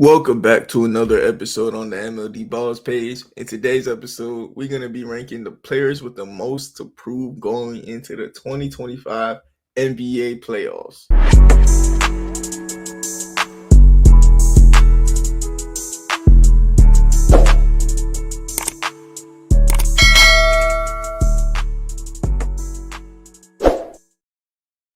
Welcome back to another episode on the MLD Balls page. In today's episode, we're going to be ranking the players with the most to prove going into the 2025 NBA playoffs.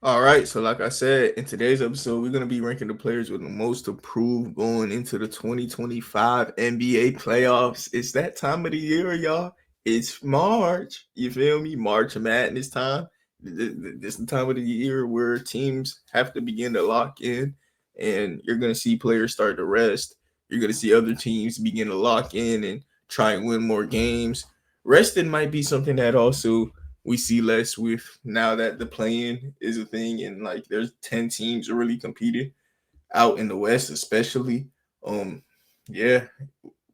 All right, so like I said, in today's episode, we're going to be ranking the players with the most to prove going into the 2025 NBA playoffs. It's that time of the year, y'all. It's March. You feel me? March Madness time. This is the time of the year where teams have to begin to lock in, and you're going to see players start to rest. You're going to see other teams begin to lock in and try and win more games. Resting might be something that also we see less with now that the play-in is a thing and like there's 10 teams really competing out in the West, especially. Yeah,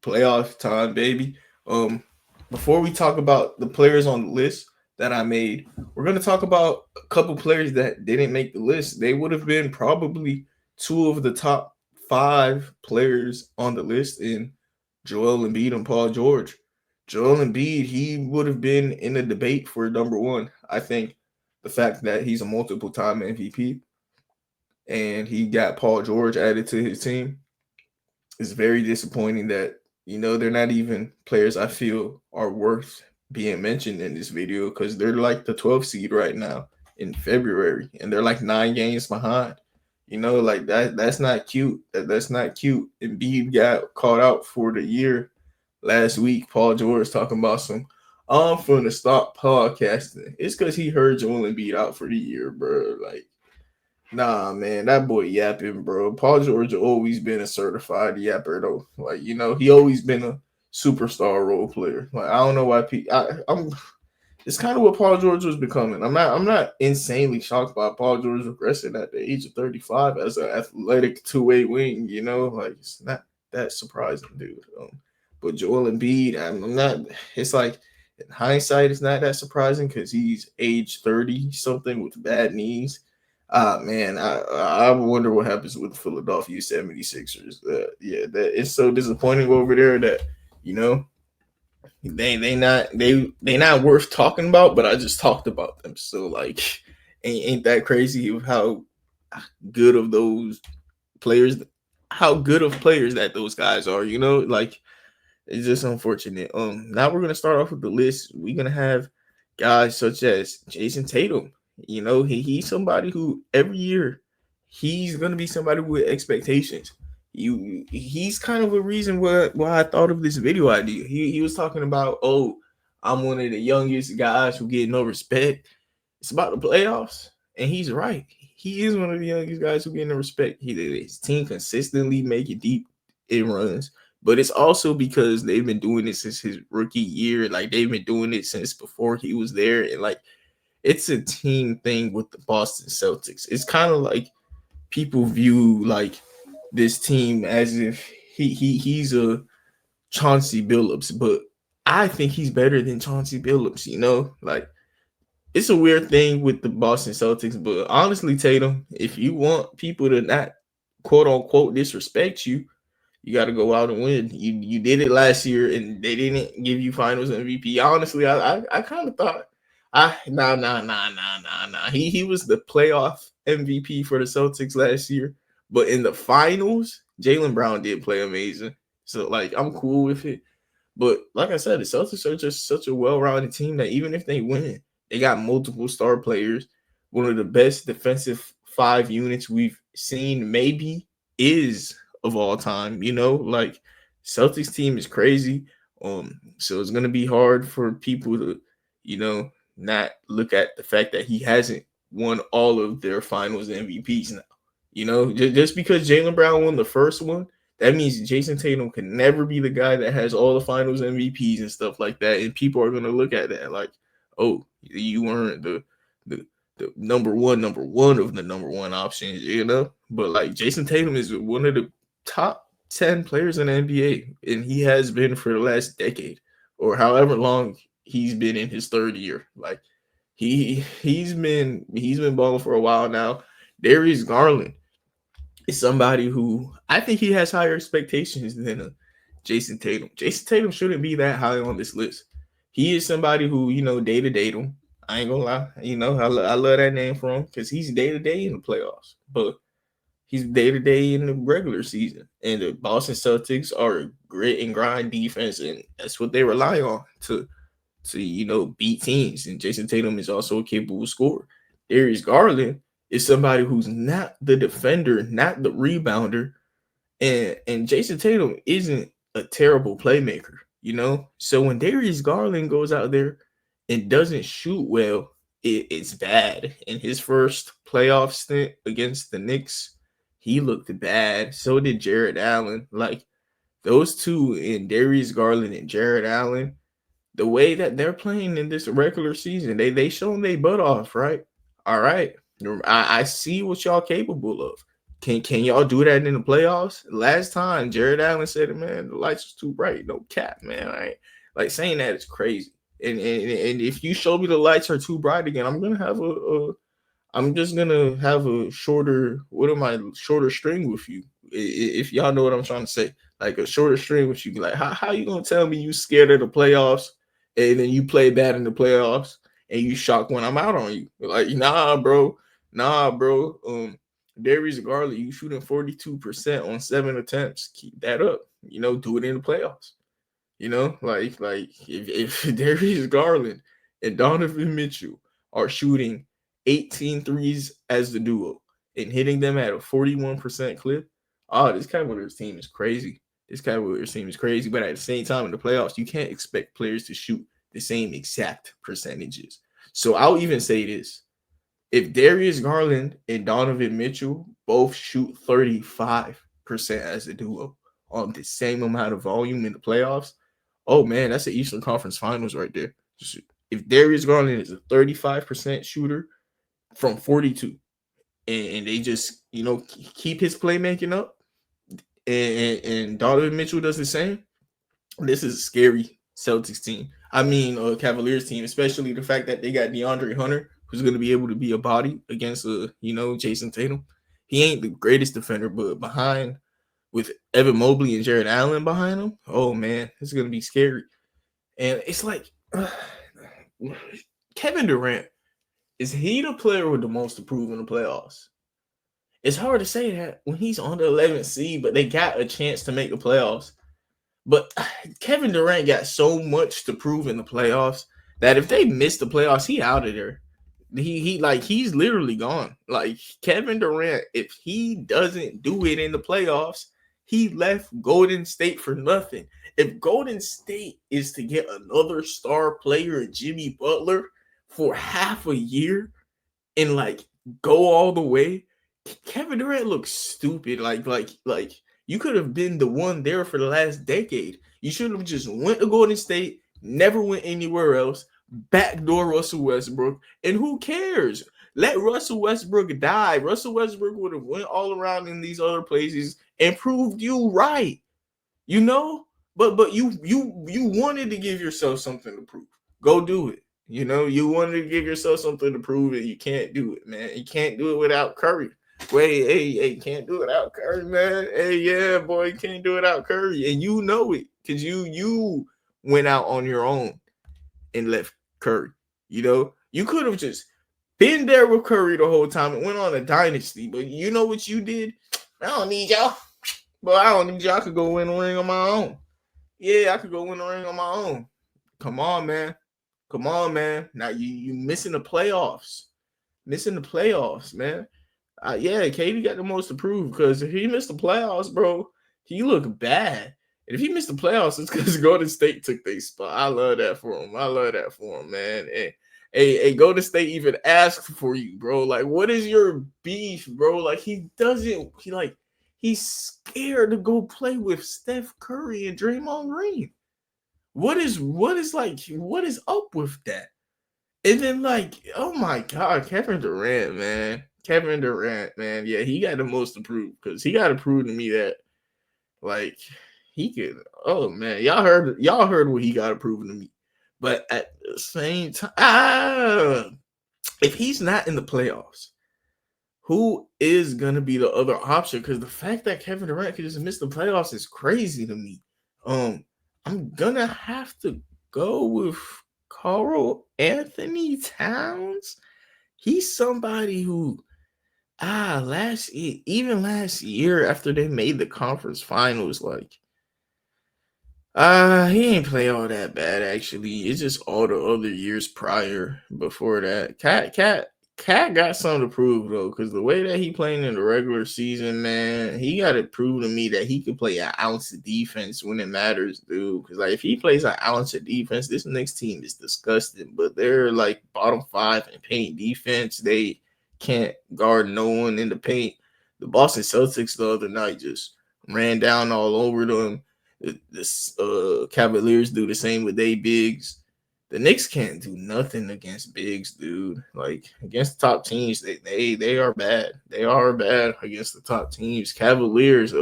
playoff time, baby. Um, Before we talk about the players on the list that I made, we're gonna talk about a couple players that didn't make the list. They would have been probably two of the top five players on the list in Joel Embiid and Paul George. Joel Embiid, he would have been in the debate for number one. I think the fact that he's a multiple time MVP and he got Paul George added to his team is very disappointing that, they're not even players I feel are worth being mentioned in this video because they're like the 12th seed right now in February and they're like 9 games behind. Like that's not cute. That's not cute. Embiid got called out for the year last week. Paul George talking about some I'm finna stop podcasting. It's because he heard Joel Embiid out for the year, bro. Like, nah, man, that boy yapping, bro. Paul George always been a certified yapper, though. Like, he always been a superstar role player. Like, I don't know why I'm. It's kind of what Paul George was becoming. I'm not insanely shocked by Paul George regressing at the age of 35 as an athletic two-way wing. Like it's not that surprising, dude. But Joel Embiid, I'm not. It's like in hindsight, it's not that surprising because he's age 30 something with bad knees. Man, I wonder what happens with the Philadelphia 76ers. Yeah, that it's so disappointing over there that you know they not worth talking about, but I just talked about them. So like, ain't that crazy of how good of those players, how good of players that those guys are? Like it's just unfortunate. Now we're gonna start off with the list. We're gonna have guys such as Jason Tatum. He's somebody who every year he's gonna be somebody with expectations. He's kind of a reason why I thought of this video idea. He was talking about, oh, I'm one of the youngest guys who get no respect. It's about the playoffs, and he's right. He is one of the youngest guys who get no respect. His team consistently make it deep in runs, but it's also because they've been doing it since his rookie year. Like they've been doing it since before he was there, and like it's a team thing with the Boston Celtics. It's kind of like people view like this team as if he's a Chauncey Billups, but I think he's better than Chauncey Billups. Like it's a weird thing with the Boston Celtics, but honestly, Tatum, if you want people to not quote unquote disrespect you, you got to go out and win. You did it last year, and they didn't give you Finals MVP. Honestly, I kind of thought, nah. He was the playoff MVP for the Celtics last year, but in the finals, Jaylen Brown did play amazing. So like, I'm cool with it. But like I said, the Celtics are just such a well-rounded team that even if they win, they got multiple star players. One of the best defensive 5 units we've seen, maybe, is of all time. Like Celtics team is crazy. So it's gonna be hard for people to, not look at the fact that he hasn't won all of their finals MVPs now. Just because Jaylen Brown won the first one, that means Jason Tatum can never be the guy that has all the finals MVPs and stuff like that. And people are gonna look at that like, oh, you weren't the number one of the number one options. But like Jason Tatum is one of the top 10 players in the NBA, and he has been for the last decade or however long he's been in his third year. Like he's been balling for a while now. Darius Garland is somebody who I think he has higher expectations than Jason Tatum. Jason Tatum shouldn't be that high on this list. He is somebody who, day to day them. I ain't gonna lie. I love that name for him because he's day to day in the playoffs. But he's day to day in the regular season. And the Boston Celtics are a grit and grind defense, and that's what they rely on to beat teams. And Jason Tatum is also a capable scorer. Darius Garland is somebody who's not the defender, not the rebounder, and Jason Tatum isn't a terrible playmaker. So when Darius Garland goes out there and doesn't shoot well, it's bad. In his first playoff stint against the Knicks, he looked bad. So did Jared Allen. Like those two, in Darius Garland and Jared Allen, the way that they're playing in this regular season, they showing their butt off, right? All right. I see what y'all capable of. Can y'all do that in the playoffs? Last time Jared Allen said it, man, the lights was too bright. No cap, man. I ain't, like saying that is crazy. And if you show me the lights are too bright again, I'm just gonna have a shorter string with you. If y'all know what I'm trying to say, like a shorter string with you. Like, how you gonna tell me you scared of the playoffs and then you play bad in the playoffs and you shocked when I'm out on you? Like, nah, bro. Darius Garland, you shooting 42% on 7 attempts. Keep that up. Do it in the playoffs. Like if Darius Garland and Donovan Mitchell are shooting 18 threes as the duo and hitting them at a 41% clip, this Cavaliers team is crazy. This Cavaliers team is crazy, but at the same time in the playoffs, you can't expect players to shoot the same exact percentages. So I'll even say this. If Darius Garland and Donovan Mitchell both shoot 35% as a duo on the same amount of volume in the playoffs, oh man, that's the Eastern Conference Finals right there. If Darius Garland is a 35% shooter from 42, and they just keep his playmaking up, and Donovan Mitchell does the same, this is a scary Celtics team. I mean, Cavaliers team, especially the fact that they got DeAndre Hunter, who's going to be able to be a body against Jason Tatum. He ain't the greatest defender, but behind with Evan Mobley and Jared Allen behind him, oh man, it's going to be scary. And it's like Kevin Durant, is he the player with the most to prove in the playoffs? It's hard to say that when he's on the 11th seed, but they got a chance to make the playoffs. But Kevin Durant got so much to prove in the playoffs that if they miss the playoffs, he out of there. He's literally gone. Like Kevin Durant, if he doesn't do it in the playoffs, he left Golden State for nothing. If Golden State is to get another star player, Jimmy Butler, for half a year and go all the way, Kevin Durant looks stupid. Like you could have been the one there for the last decade. You should have just went to Golden State, never went anywhere else, backdoor Russell Westbrook, and who cares? Let Russell Westbrook die. Russell Westbrook would have went all around in these other places and proved you right. But you wanted to give yourself something to prove. Go do it. You wanted to give yourself something to prove and you can't do it, man. You can't do it without Curry. Wait, hey, can't do it without Curry, man. Hey, yeah, boy, can't do it without Curry. And you know it because you went out on your own and left Curry. You could have just been there with Curry the whole time and went on a dynasty. But you know what you did? I don't need y'all. But I don't need y'all. I could go win a ring on my own. Yeah, I could go win a ring on my own. Come on, man. Now you missing the playoffs. Man. Yeah, KD got the most to prove because if he missed the playoffs, bro, he looked bad. And if he missed the playoffs, it's because Golden State took their spot. I love that for him. Man. And hey, Golden State even asked for you, bro. Like, what is your beef, bro? Like, he's scared to go play with Steph Curry and Draymond Green. What is up with that? And then oh my God, Kevin Durant, man. Yeah, he got the most to prove because he got to prove to me that he could. Oh man, y'all heard what he got to prove to me. But at the same time, if he's not in the playoffs, who is gonna be the other option? Because the fact that Kevin Durant could just miss the playoffs is crazy to me. Um, I'm gonna have to go with Carl Anthony Towns. He's somebody who even last year after they made the conference finals, like he ain't play all that bad actually. It's just all the other years prior before that. Cat got something to prove though, because the way that he playing in the regular season, man, he got to prove to me that he can play an ounce of defense when it matters, dude. Because like if he plays an ounce of defense, this next team is disgusting. But they're like bottom 5 in paint defense. They can't guard no one in the paint. The Boston Celtics the other night just ran down all over them. The Cavaliers do the same with they bigs. The Knicks can't do nothing against bigs, dude. Like against the top teams, they are bad. They are bad against the top teams. Cavaliers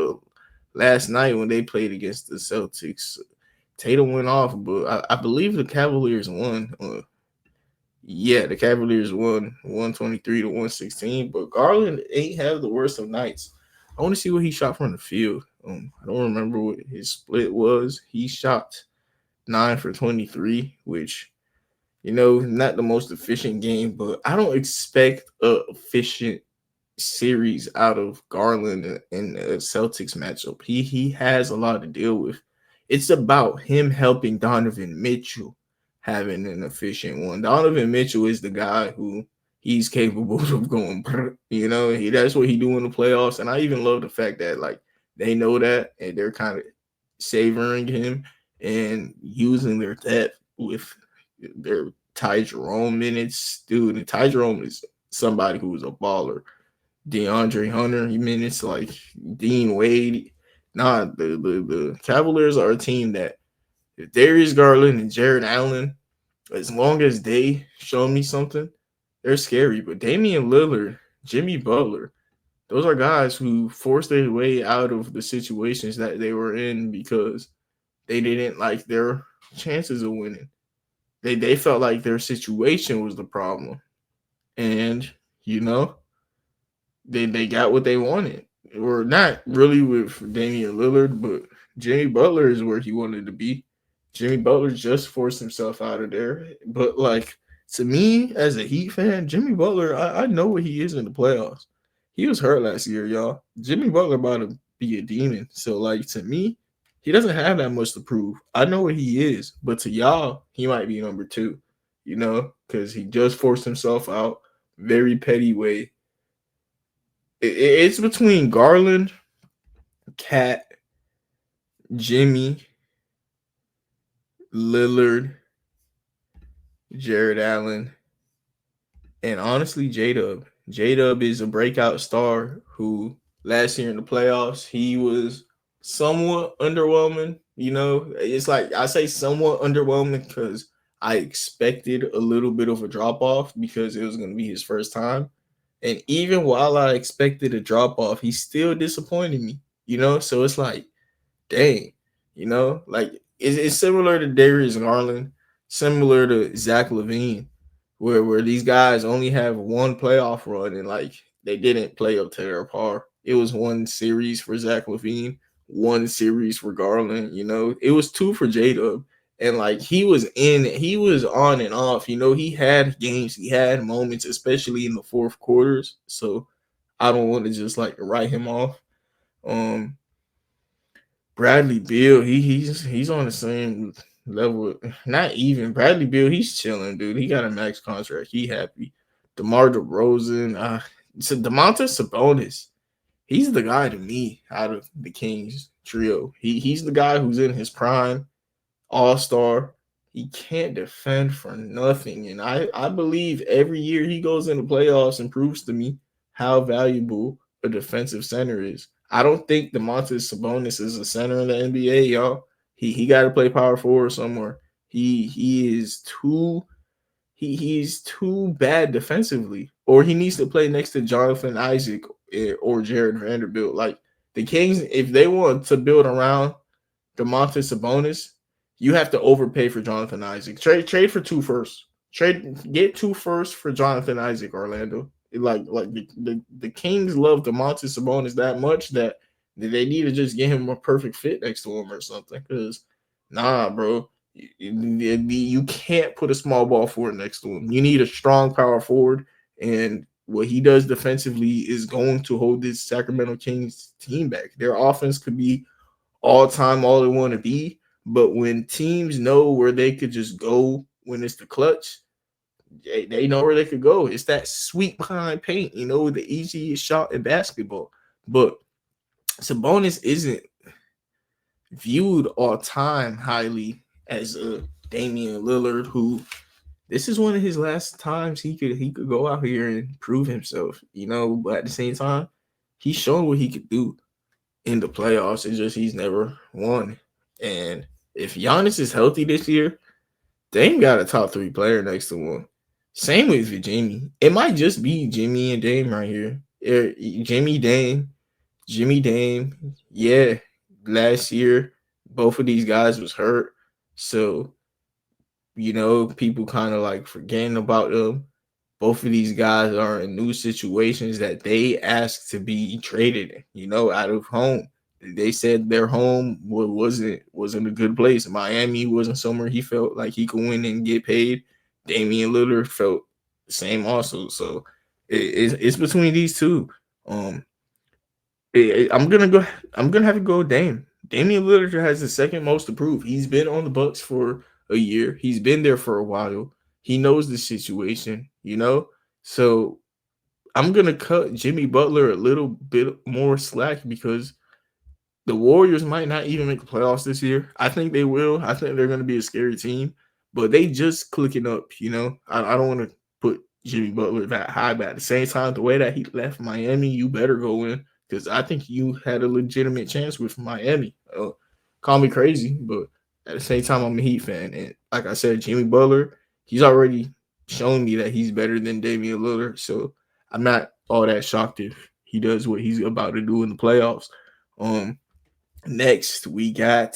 last night when they played against the Celtics, Tatum went off, but I believe the Cavaliers won. Yeah, the Cavaliers won 123 to 116, but Garland ain't have the worst of nights. I want to see what he shot from the field. I don't remember what his split was. He shot 9 for 23, which, not the most efficient game, but I don't expect a efficient series out of Garland in the Celtics matchup. He has a lot to deal with. It's about him helping Donovan Mitchell having an efficient one. Donovan Mitchell is the guy who he's capable of going, that's what he do in the playoffs. And I even love the fact that like they know that and they're kind of savoring him and using their depth with their Ty Jerome minutes. Dude, and Ty Jerome is somebody who is a baller. DeAndre Hunter minutes, like Dean Wade. Nah, the Cavaliers are a team that if Darius Garland and Jared Allen, as long as they show me something, they're scary. But Damian Lillard, Jimmy Butler, those are guys who forced their way out of the situations that they were in because they didn't like their chances of winning. They felt like their situation was the problem. And, they got what they wanted. Or not really with Damian Lillard, but Jimmy Butler is where he wanted to be. Jimmy Butler just forced himself out of there. But like to me, as a Heat fan, Jimmy Butler, I know what he is in the playoffs. He was hurt last year, y'all. Jimmy Butler about to be a demon. So like to me, he doesn't have that much to prove. I know what he is, but to y'all, he might be number 2, because he just forced himself out very petty way. It's between Garland, Cat, Jimmy, Lillard, Jared Allen, and honestly, J-Dub. J-Dub is a breakout star who last year in the playoffs, he was somewhat underwhelming. It's like I say somewhat underwhelming because I expected a little bit of a drop off because it was going to be his first time. And even while I expected a drop off, he still disappointed me, So it's like, dang, like it's similar to Darius Garland, similar to Zach LaVine, where these guys only have one playoff run and like they didn't play up to their par. It was one series for Zach LaVine, one series for Garland. It was 2 for J-Dub. And like he was on and off. He had games, he had moments, especially in the fourth quarters. So I don't want to just like write him off. Bradley Beal, he's on the same level. Not even Bradley Beal, he's chilling, dude. He got a max contract. He happy. DeMar DeRozan, so Domantas Sabonis, he's the guy to me out of the Kings trio. He's the guy who's in his prime, all-star. He can't defend for nothing. And I believe every year he goes in the playoffs and proves to me how valuable a defensive center is. I don't think Domantas Sabonis is a center in the NBA, y'all. He got to play power forward somewhere. He's too bad defensively, or he needs to play next to Jonathan Isaac or Jared Vanderbilt. Like the Kings, if they want to build around Domantas Sabonis, you have to overpay for Jonathan Isaac. Trade for 2 firsts. Get 2 firsts for Jonathan Isaac, Orlando. Like the Kings love Domantas Sabonis that much that they need to just get him a perfect fit next to him or something. Because nah, bro, you can't put a small ball forward next to him. You need a strong power forward, and what he does defensively is going to hold this Sacramento Kings team back. Their offense could be all time, all they want to be, but when teams know where they could just go when it's the clutch, they know where they could go. It's that sweet behind paint, the easiest shot in basketball. But Sabonis isn't viewed all time highly as a Damian Lillard, who this is one of his last times he could go out here and prove himself, But at the same time, he's shown what he could do in the playoffs. It's just he's never won. And if Giannis is healthy this year, Dame got a top 3 player next to him. Same with Jimmy. It might just be Jimmy and Dame right here. Jimmy Dame. Yeah, last year both of these guys was hurt, so people kind of like forgetting about them. Both of these guys are in new situations that they asked to be traded, out of home. They said their home wasn't a good place. Miami wasn't somewhere he felt like he could win and get paid. Damian Lillard felt the same also. So it's between these two. Um, I'm gonna go. I'm gonna have to go with Dame. Damian Lillard has the second most to prove. He's been on the Bucks for a year. He's been there for a while. He knows the situation. So I'm gonna cut Jimmy Butler a little bit more slack because the Warriors might not even make the playoffs this year. I think they will. I think they're going to be a scary team, but they just clicking up. I don't want to put Jimmy Butler that high, but at the same time, the way that he left Miami, you better go in because I think you had a legitimate chance with Miami. Call me crazy, but at the same time, I'm a Heat fan. And like I said, Jimmy Butler, he's already shown me that he's better than Damian Lillard. So I'm not all that shocked if he does what he's about to do in the playoffs. Next, we got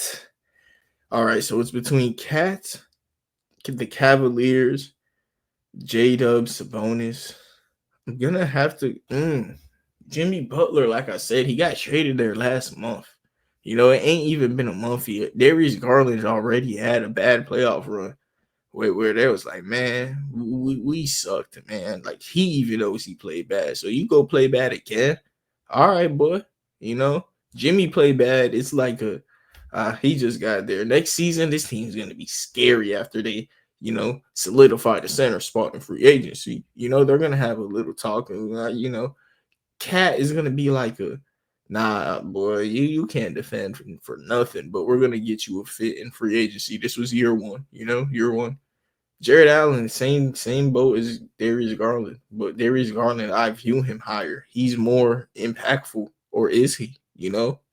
all right. So it's between the Cavaliers, J-Dub, Sabonis. I'm gonna have to. Jimmy Butler, like I said, he got traded there last month. It ain't even been a month yet. Darius Garland already had a bad playoff run where they was like, man, we sucked, man. Like he even knows he played bad. So you go play bad again. All right, boy. Jimmy played bad. It's like he just got there. Next season, this team's gonna be scary after they, solidify the center spot in free agency. They're gonna have a little talk, and Cat is gonna be like nah, boy, you can't defend for nothing, but we're gonna get you a fit in free agency. This was year one, year one. Jared Allen, same boat as Darius Garland, but Darius Garland, I view him higher. He's more impactful, or is he?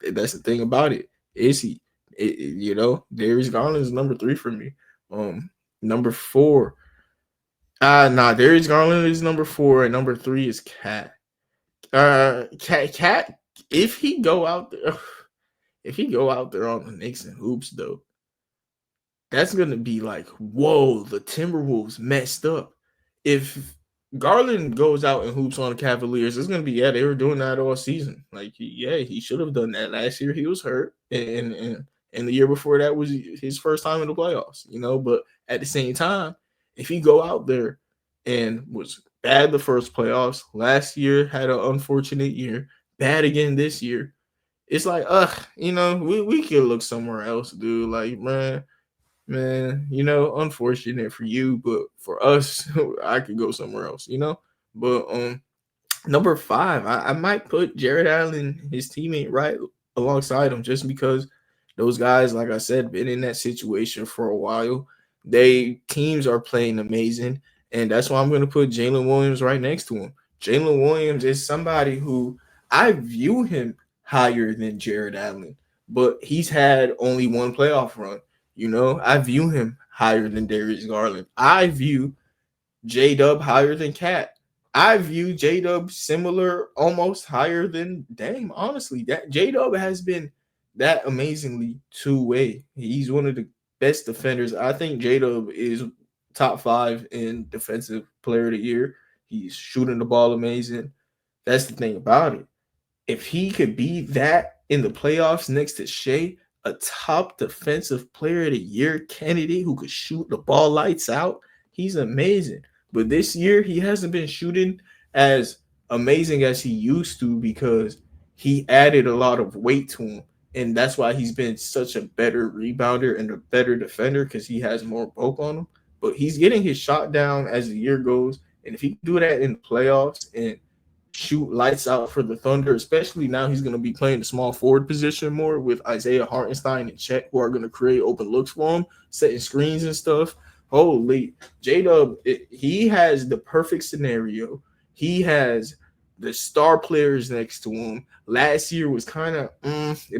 That's the thing about it. Is he? Darius Garland is number 3 for me. Number 4. Darius Garland is number 4, and number 3 is Cat. Cat, if he go out there on the Knicks and hoops though, that's gonna be like, whoa, the Timberwolves messed up. If Garland goes out and hoops on the Cavaliers, it's gonna be they were doing that all season. Like he should have done that last year. He was hurt, and the year before that was his first time in the playoffs. But at the same time, if he go out there and was bad the first playoffs last year, had an unfortunate year, bad again this year, it's like we could look somewhere else, dude. Like man, unfortunate for you, but for us, I could go somewhere else. But number 5, I might put Jared Allen, his teammate, right alongside him, just because those guys, like I said, been in that situation for a while. Teams are playing amazing, and that's why I'm going to put Jalen Williams right next to him. Jalen Williams is somebody who I view him higher than Jared Allen, but he's had only one playoff run. I view him higher than Darius Garland. I view J-Dub higher than Cat. I view J-Dub similar, almost higher than Dame. Honestly, that J-Dub has been that amazingly two-way. He's one of the best defenders. I think J-Dub is top 5 in defensive player of the year. He's shooting the ball amazing. That's the thing about it. If he could be that in the playoffs next to Shea, a top defensive player of the year candidate who could shoot the ball lights out, he's amazing. But this year, he hasn't been shooting as amazing as he used to because he added a lot of weight to him. And that's why he's been such a better rebounder and a better defender because he has more bulk on him. But he's getting his shot down as the year goes. And if he can do that in the playoffs and shoot lights out for the Thunder, especially now he's going to be playing the small forward position more with Isaiah Hartenstein and Chet, who are going to create open looks for him, setting screens and stuff. Holy, J-Dub, he has the perfect scenario. He has the star players next to him. Last year was kind of,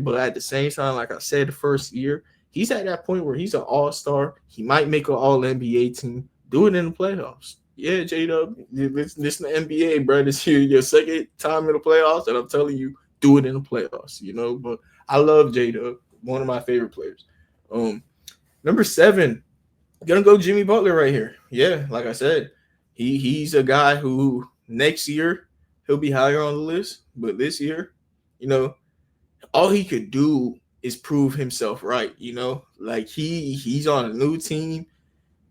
but at the same time, like I said, the first year, he's at that point where he's an all-star. He might make an all-NBA team. Do it in the playoffs. Yeah, J-Dub, this is the NBA, bro. This year, your second time in the playoffs, and I'm telling you, do it in the playoffs, you know. But I love J-Dub, one of my favorite players. Number 7, gonna go Jimmy Butler right here. Yeah, like I said, he's a guy who next year he'll be higher on the list, but this year, you know, all he could do is prove himself right. You know, like he's on a new team.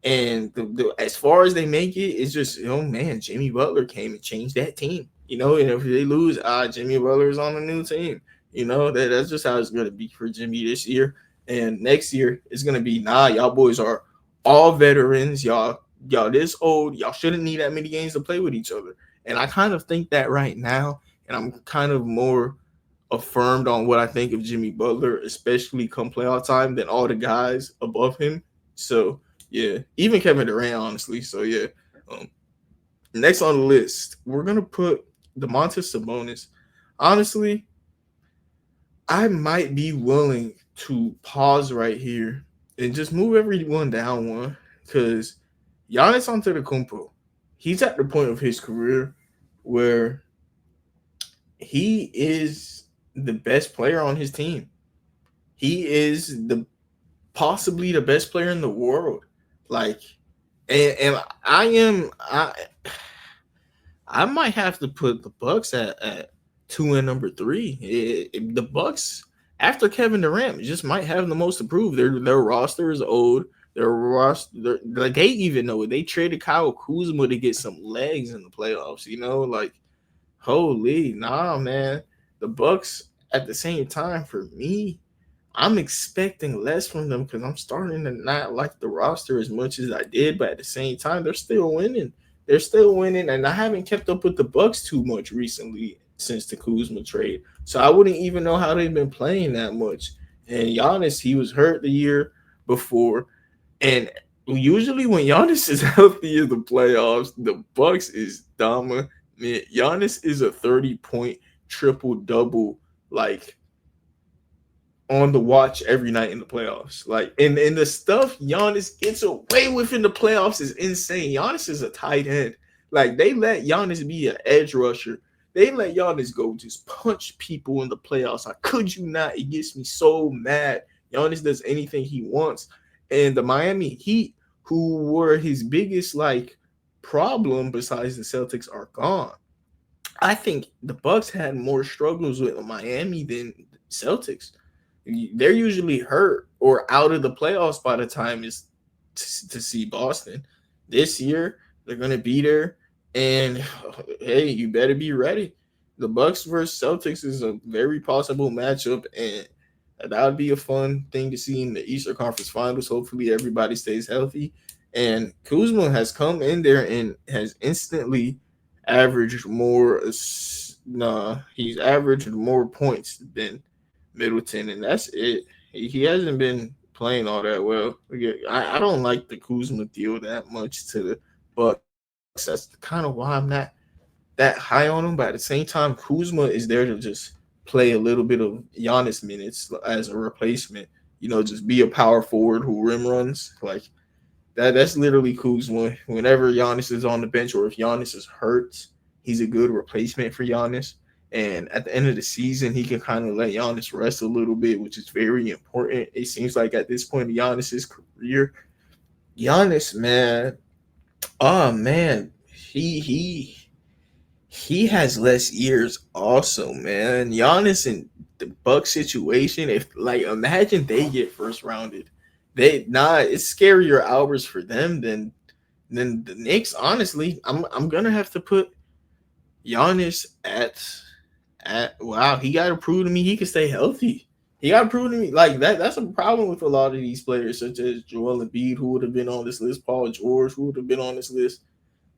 And as far as they make it, it's just, oh man, Jimmy Butler came and changed that team. You know, and if they lose, Jimmy Butler is on a new team. You know, that's just how it's gonna be for Jimmy this year. And next year it's gonna be, y'all boys are all veterans. Y'all this old, y'all shouldn't need that many games to play with each other. And I kind of think that right now, and I'm kind of more affirmed on what I think of Jimmy Butler, especially come playoff time, than all the guys above him. So yeah, even Kevin Durant, honestly. So yeah. Next on the list, we're gonna put Domantas Sabonis. Honestly, I might be willing to pause right here and just move everyone down one because Giannis Antetokounmpo, he's at the point of his career where he is the best player on his team. He is possibly the best player in the world. Like, and I might have to put the Bucks at 2 and number 3. The Bucks after Kevin Durant just might have the most to prove. Their roster is old. Their roster, like they even know it. They traded Kyle Kuzma to get some legs in the playoffs. You know, like holy man. The Bucks at the same time for me, I'm expecting less from them because I'm starting to not like the roster as much as I did, but at the same time, they're still winning. They're still winning, and I haven't kept up with the Bucks too much recently since the Kuzma trade. So I wouldn't even know how they've been playing that much. And Giannis, he was hurt the year before, and usually when Giannis is healthy in the playoffs, the Bucks is dominant. Giannis is a 30-point triple double, like on the watch every night in the playoffs. Like, and the stuff Giannis gets away with in the playoffs is insane. Giannis is a tight end. Like, they let Giannis be an edge rusher. They let Giannis go just punch people in the playoffs. I could you not? It gets me so mad. Giannis does anything he wants. And the Miami Heat, who were his biggest like problem besides the Celtics, are gone. I think the Bucks had more struggles with Miami than Celtics. They're usually hurt or out of the playoffs by the time it's to see Boston. This year, they're going to be there. And hey, you better be ready. The Bucks versus Celtics is a very possible matchup, and that would be a fun thing to see in the Eastern Conference Finals. Hopefully, everybody stays healthy. And Kuzma has come in there and has instantly averaged more. He's averaged more points than Middleton, and that's it. He hasn't been playing all that well. I don't like the Kuzma deal that much to the Bucks. That's kind of why I'm not that high on him. But at the same time, Kuzma is there to just play a little bit of Giannis minutes as a replacement. You know, just be a power forward who rim runs. Like that's literally Kuzma. Whenever Giannis is on the bench or if Giannis is hurt, he's a good replacement for Giannis. And at the end of the season, he can kind of let Giannis rest a little bit, which is very important. It seems like at this point in Giannis's career, Giannis, man, oh man, he has less years also, man. Giannis and the Buck situation, if like imagine they get first rounded. It's scarier hours for them than the Knicks. Honestly, I'm gonna have to put Giannis at wow, he gotta prove to me he can stay healthy. He gotta prove to me like that's a problem with a lot of these players, such as Joel Embiid, who would have been on this list, Paul George, who would have been on this list,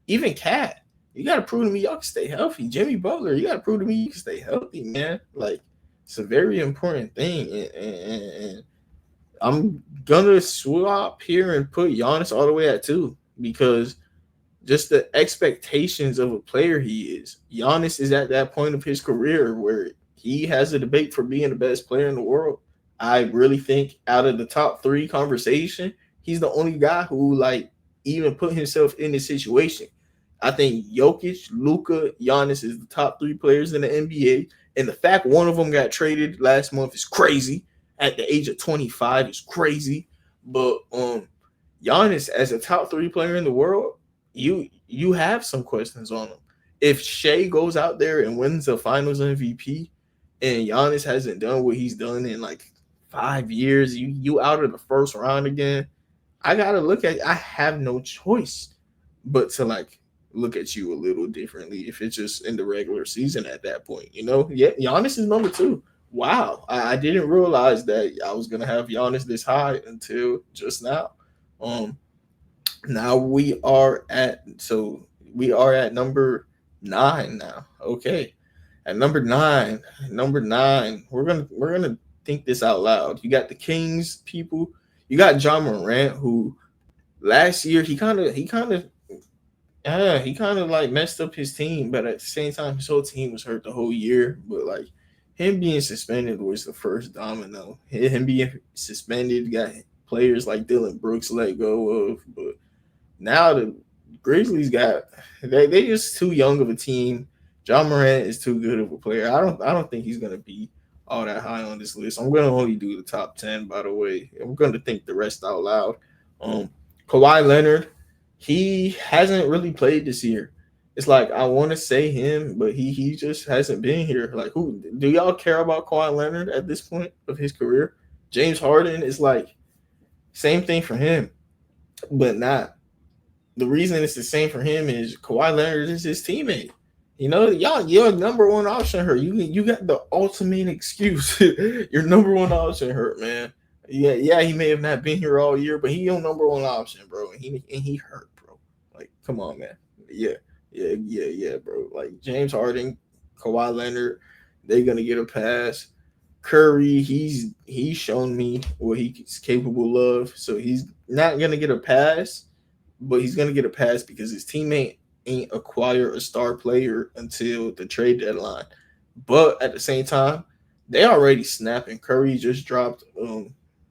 even Cat. You gotta prove to me y'all can stay healthy. Jimmy Butler, you gotta prove to me you can stay healthy, man. Like it's a very important thing, and I'm gonna swap here and put Giannis all the way at 2 because just the expectations of a player he is. Giannis is at that point of his career where he has a debate for being the best player in the world. I really think out of the top 3 conversation, he's the only guy who like even put himself in this situation. I think Jokic, Luka, Giannis is the top 3 players in the NBA, and the fact one of them got traded last month is crazy. At the age of 25 is crazy, but Giannis as a top 3 player in the world, you have some questions on him. If Shea goes out there and wins the Finals MVP, and Giannis hasn't done what he's done in like 5 years, you out of the first round again. I gotta look at. I have no choice but to like look at you a little differently if it's just in the regular season at that point. Yeah, Giannis is number 2. Wow, I didn't realize that I was gonna have Giannis this high until just now. Um, now we are at number 9 now. Okay. At number nine, we're gonna think this out loud. You got the Kings people. You got John Morant, who last year he kind of like messed up his team, but at the same time his whole team was hurt the whole year. But like him being suspended was the first domino. Him being suspended got players like Dylan Brooks let go of, but now the Grizzlies got they just too young of a team. John Morant is too good of a player. I don't think he's gonna be all that high on this list. I'm gonna only do the top 10, by the way. I'm gonna think the rest out loud. Um, Kawhi Leonard, he hasn't really played this year. It's like I want to say him, but he just hasn't been here. Like, who do y'all care about Kawhi Leonard at this point of his career? James Harden is like same thing for him, but not the reason it's the same for him is Kawhi Leonard is his teammate. Your number one option hurt. You got the ultimate excuse. Your number one option hurt, man. Yeah, he may have not been here all year, but he your number one option, bro. And he hurt, bro. Like, come on, man. Yeah, bro. Like James Harden, Kawhi Leonard, they're gonna get a pass. Curry, he's shown me what he's capable of, so he's not gonna get a pass, but he's gonna get a pass because his teammate ain't acquire a star player until the trade deadline. But at the same time, they already snapping. Curry just dropped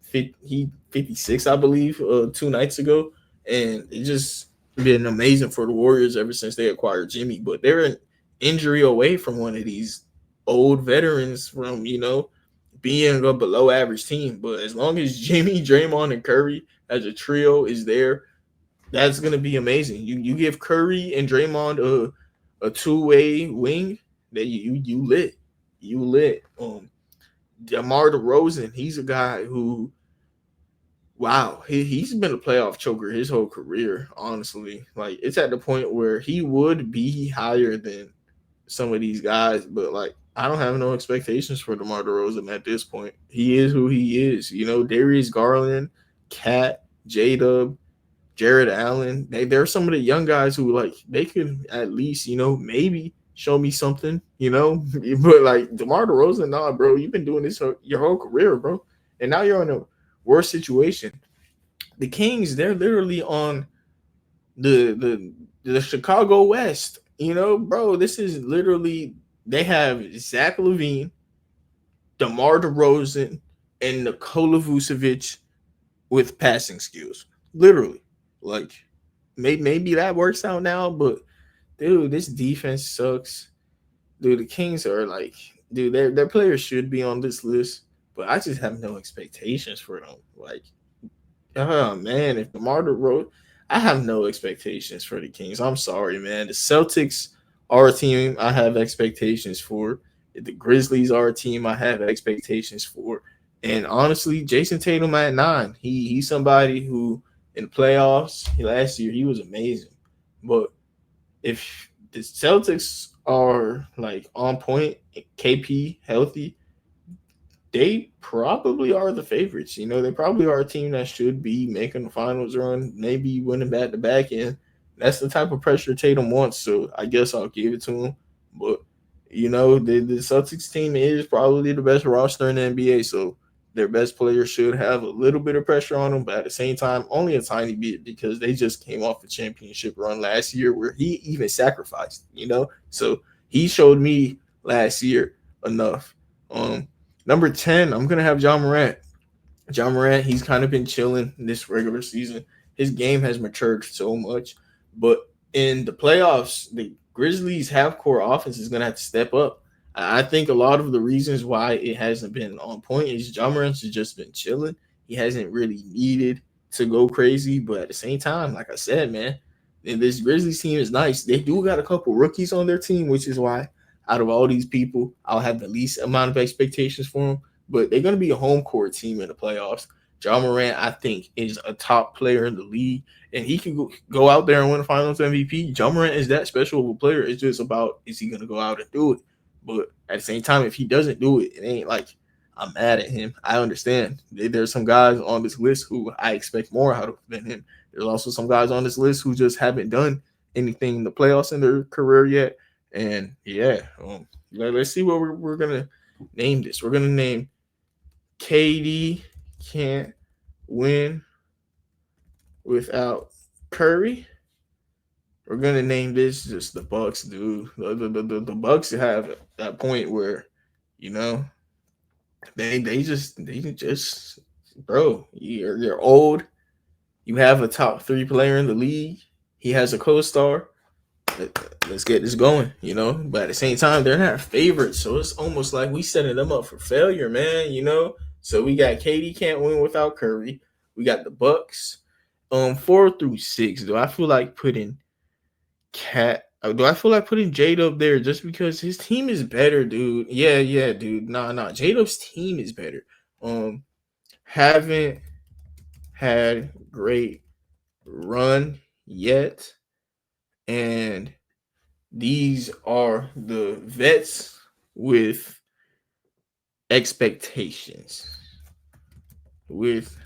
56, I believe, 2 nights ago, and it just been amazing for the Warriors ever since they acquired Jimmy. But they're an injury away from one of these old veterans from being a below average team. But as long as Jimmy, Draymond, and Curry as a trio is there, that's gonna be amazing. You give Curry and Draymond a 2-way wing, that you lit. DeMar DeRozan, he's a guy who, wow, he's been a playoff choker his whole career. Honestly, like it's at the point where he would be higher than some of these guys, but like I don't have no expectations for DeMar DeRozan at this point. He is who he is. Darius Garland, Cat, J Dub, Jared Allen. They're some of the young guys who like they could at least, maybe show me something, But like DeMar DeRozan, nah, bro, you've been doing this your whole career, bro. And now you're in a worse situation. The Kings, they're literally on the Chicago West. Bro, this is literally they have Zach LaVine, DeMar DeRozan, and Nikola Vucevic with passing skills. Literally. Like maybe that works out now, but dude, this defense sucks. Dude, the Kings are like, dude, their players should be on this list, but I just have no expectations for them. Like, oh man, if DeMar DeRozan, I have no expectations for the Kings. I'm sorry, man. The Celtics are a team I have expectations for. The Grizzlies are a team I have expectations for. And honestly, Jason Tatum at 9, he's somebody who in the playoffs last year he was amazing. But if the Celtics are like on point, KP healthy, they probably are the favorites. You know, they probably are a team that should be making the finals run, maybe winning back to back. And that's the type of pressure Tatum wants. So I guess I'll give it to him. But, you know, the Celtics team is probably the best roster in the NBA. So their best players should have a little bit of pressure on them, but at the same time, only a tiny bit because they just came off a championship run last year where he even sacrificed, you know? So he showed me last year enough. Number 10, I'm gonna have John Morant. John Morant, he's kind of been chilling this regular season. His game has matured so much, but in the playoffs, the Grizzlies' half-court offense is gonna have to step up. I think a lot of the reasons why it hasn't been on point is John Morant's has just been chilling. He hasn't really needed to go crazy, but at the same time, like I said, man, this Grizzlies team is nice. They do got a couple rookies on their team, which is why out of all these people, I'll have the least amount of expectations for them. But they're going to be a home court team in the playoffs. John Morant, I think, is a top player in the league, and he can go out there and win the Finals MVP. John Morant is that special of a player. It's just about is he going to go out and do it. But at the same time, if he doesn't do it, it ain't like I'm mad at him. I understand. There's some guys on this list who I expect more out of than him. There's also some guys on this list who just haven't done anything in the playoffs in their career yet. And yeah, let's see what we're gonna name this. We're gonna name KD can't win without Curry. We're gonna name this just the Bucks, dude. The Bucks have that point where, you know, they just bro, you're old. You have a top 3 player in the league. He has a co-star. Let's get this going, you know. But at the same time, they're not favorites, so it's almost like we setting them up for failure, man. You know. So we got KD can't win without Curry. We got the Bucks. 4 through 6. Do I feel like putting Cat? Do I feel like putting Jade up there just because his team is better, dude? Yeah, dude. Nah. J-Dub's team is better. Haven't had great run yet, and these are the vets with expectations. With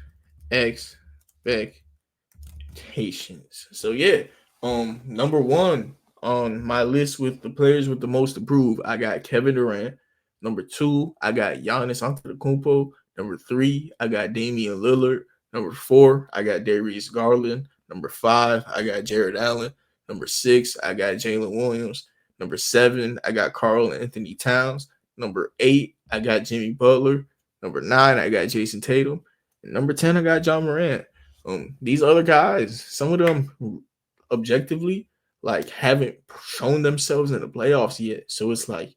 expectations. So yeah, number 1 on my list with the players with the most to prove, I got Kevin Durant. Number 2, I got Giannis Antetokounmpo. Number 3, I got Damian Lillard. Number 4, I got Darius Garland. Number 5, I got Jared Allen. Number 6, I got Jalen Williams. Number 7, I got Karl Anthony Towns. Number 8, I got Jimmy Butler. Number 9, I got Jason Tatum. And number 10, I got John Morant. These other guys, some of them objectively, like, haven't shown themselves in the playoffs yet. So it's like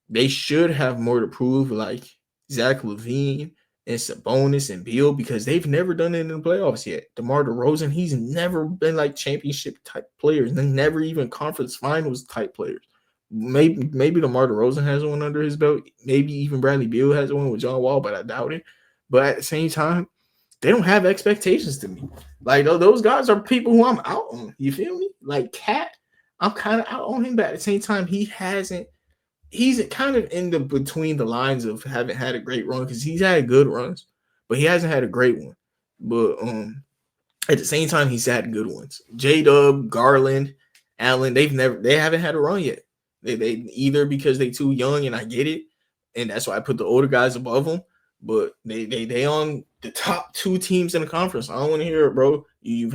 they should have more to prove, like Zach LaVine and Sabonis and Beal, because they've never done it in the playoffs yet. DeMar DeRozan, he's never been like championship type players, and never even conference finals type players. Maybe DeMar DeRozan has one under his belt. Maybe even Bradley Beal has one with John Wall, but I doubt it. But at the same time, they don't have expectations to me. Like those guys are people who I'm out on. You feel me? Like Cat, I'm kind of out on him, but at the same time, he's kind of in the between the lines of haven't had a great run because he's had good runs, but he hasn't had a great one. But at the same time, he's had good ones. J-Dub, Garland, Allen, they haven't had a run yet. They either because they too young, and I get it, and that's why I put the older guys above them. But they on the top 2 teams in the conference. I don't want to hear it, bro. You've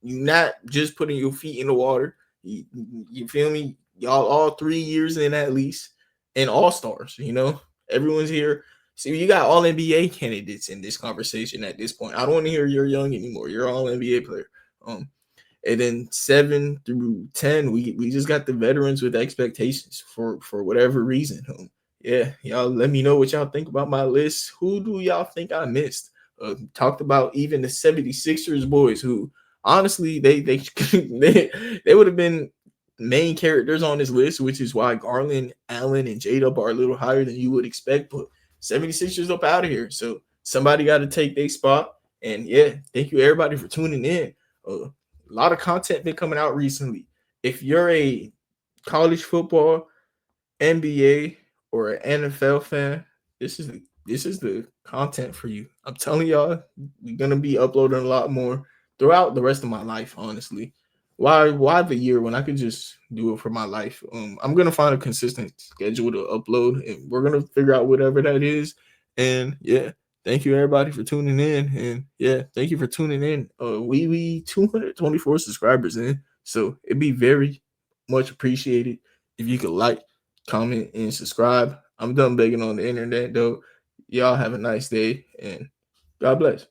not just putting your feet in the water. You feel me? Y'all all 3 years in at least, and all stars. You know, everyone's here. See, you got all NBA candidates in this conversation at this point. I don't want to hear you're young anymore. You're all NBA player. And then 7 through 10, we just got the veterans with expectations for whatever reason. Yeah, y'all let me know what y'all think about my list. Who do y'all think I missed? Talked about even the 76ers boys who honestly, they would have been main characters on this list, which is why Garland, Allen, and J-Dub are a little higher than you would expect. But 76ers up out of here. So somebody got to take their spot. And yeah, thank you everybody for tuning in. A lot of content been coming out recently. If you're a college football, NBA, or an NFL fan, this is the content for you. I'm telling y'all, we're gonna be uploading a lot more throughout the rest of my life. Honestly, why the year when I could just do it for my life? I'm gonna find a consistent schedule to upload, and we're gonna figure out whatever that is. And yeah, thank you everybody for tuning in, and yeah, thank you for tuning in. We 224 subscribers in, so it'd be very much appreciated if you could like, comment, and subscribe. I'm done begging on the internet though. Y'all have a nice day and God bless.